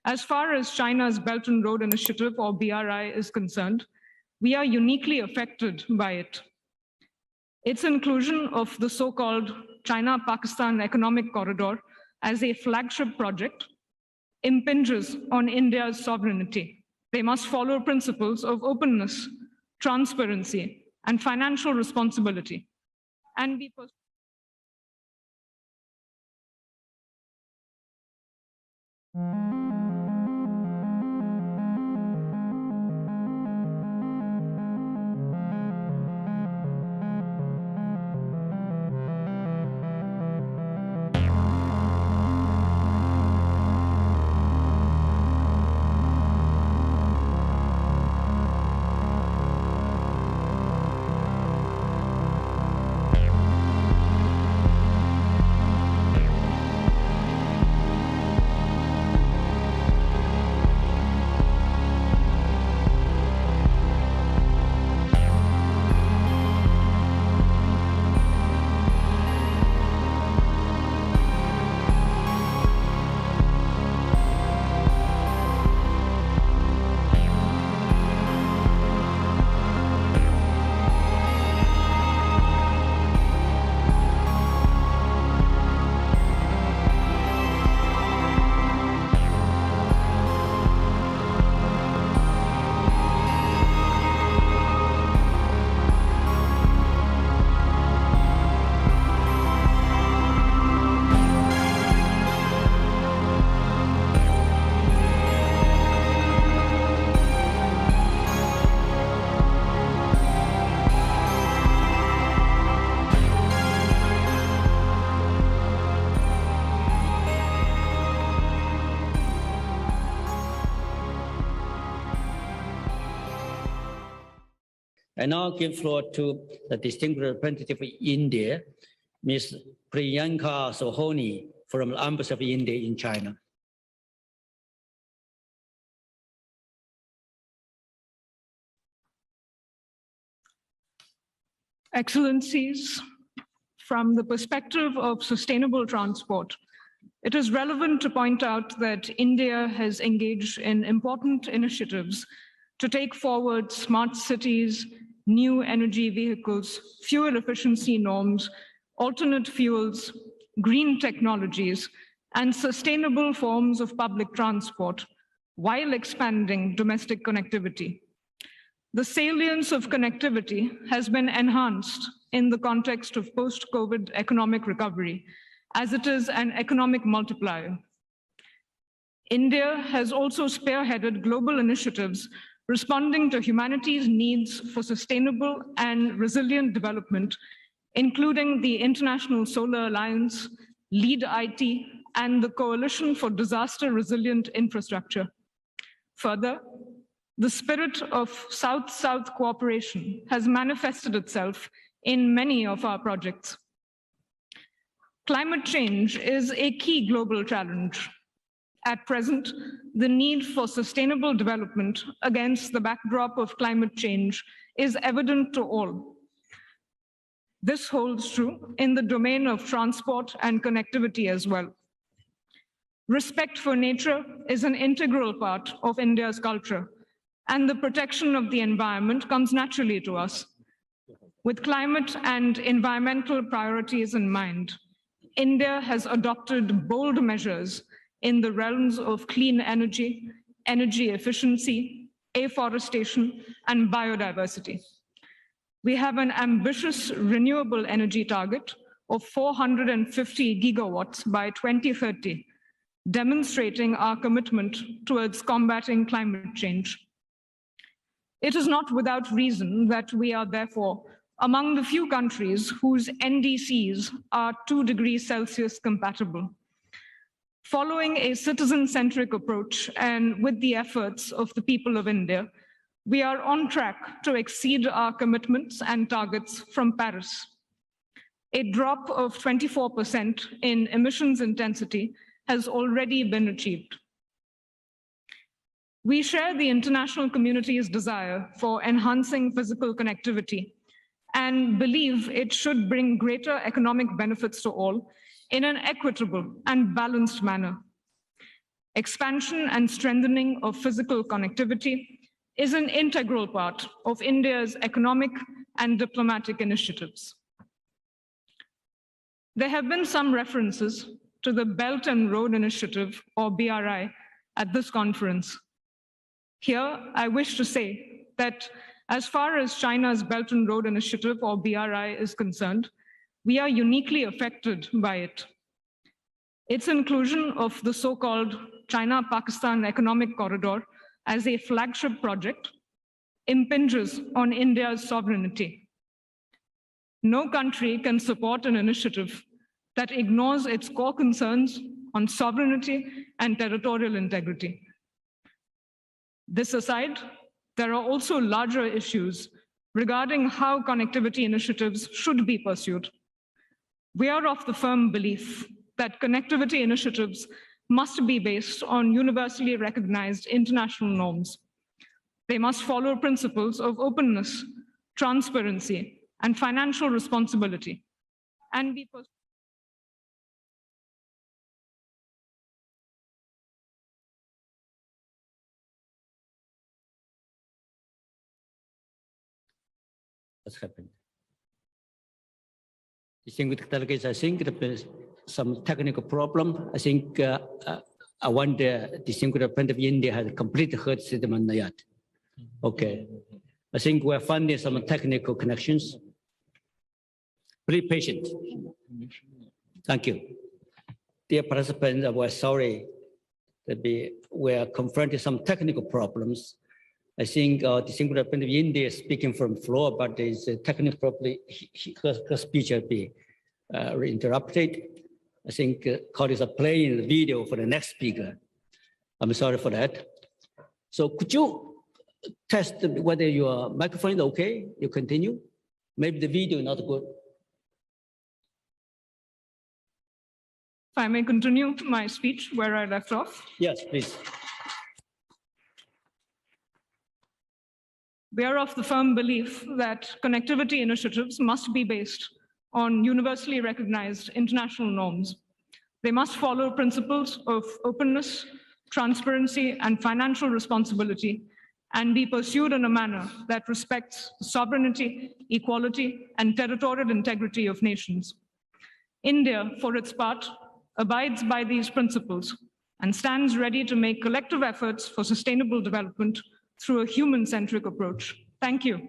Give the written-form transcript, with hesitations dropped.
As far as China's Belt and Road Initiative, or BRI, is concerned, we are uniquely affected by it. Its inclusion of the so-called China-Pakistan Economic Corridor as a flagship project impinges on India's sovereignty. They must follow principles of openness, transparency, and financial responsibility, and be I now give floor to the distinguished representative of India, Ms. Priyanka Sohoni from the Embassy of India in China. Excellencies, from the perspective of sustainable transport, it is relevant to point out that India has engaged in important initiatives to take forward smart cities, new energy vehicles, fuel efficiency norms, alternate fuels, green technologies, and sustainable forms of public transport while expanding domestic connectivity. The salience of connectivity has been enhanced in the context of post-COVID economic recovery, as it is an economic multiplier. India has also spearheaded global initiatives responding to humanity's needs for sustainable and resilient development, including the International Solar Alliance, LEAD IT, and the Coalition for Disaster Resilient Infrastructure. Further, the spirit of South-South cooperation has manifested itself in many of our projects. Climate change is a key global challenge. At present, the need for sustainable development against the backdrop of climate change is evident to all. This holds true in the domain of transport and connectivity as well. Respect for nature is an integral part of India's culture, and the protection of the environment comes naturally to us. With climate and environmental priorities in mind, India has adopted bold measures in the realms of clean energy, energy efficiency, afforestation, and biodiversity. We have an ambitious renewable energy target of 450 gigawatts by 2030, demonstrating our commitment towards combating climate change. It is not without reason that we are therefore among the few countries whose NDCs are 2 degrees Celsius compatible. Following a citizen-centric approach and with the efforts of the people of India, we are on track to exceed our commitments and targets from Paris. A drop of 24% in emissions intensity has already been achieved. We share the international community's desire for enhancing physical connectivity and believe it should bring greater economic benefits to all in an equitable and balanced manner. Expansion and strengthening of physical connectivity is an integral part of India's economic and diplomatic initiatives. There have been some references to the Belt and Road Initiative, or BRI, at this conference. Here, I wish to say that as far as China's Belt and Road Initiative, or BRI, is concerned, we are uniquely affected by it. Its inclusion of the so-called China-Pakistan Economic Corridor as a flagship project impinges on India's sovereignty. No country can support an initiative that ignores its core concerns on sovereignty and territorial integrity. This aside, there are also larger issues regarding how connectivity initiatives should be pursued. We are of the firm belief that connectivity initiatives must be based on universally recognized international norms. They must follow principles of openness, transparency, and financial responsibility, and be What's happened? Distinguished delegates, I think there's some technical problem. I think I want the distinguished friend of India has complete heard statement yet. Okay. I think we're finding some technical connections. Be patient. Thank you. Dear participants, we're sorry that we are confronting some technical problems. I think distinguished friend of India is speaking from floor, but it's technical problem. Her speech will be interrupted. I think colleagues are playing the video for the next speaker. I'm sorry for that. So could you test whether your microphone is okay? You continue. Maybe the video is not good. If I may continue my speech where I left off. Yes, please. We are of the firm belief that connectivity initiatives must be based on universally recognized international norms. They must follow principles of openness, transparency, and financial responsibility, and be pursued in a manner that respects the sovereignty, equality, and territorial integrity of nations. India, for its part, abides by these principles and stands ready to make collective efforts for sustainable development through a human-centric approach. Thank you.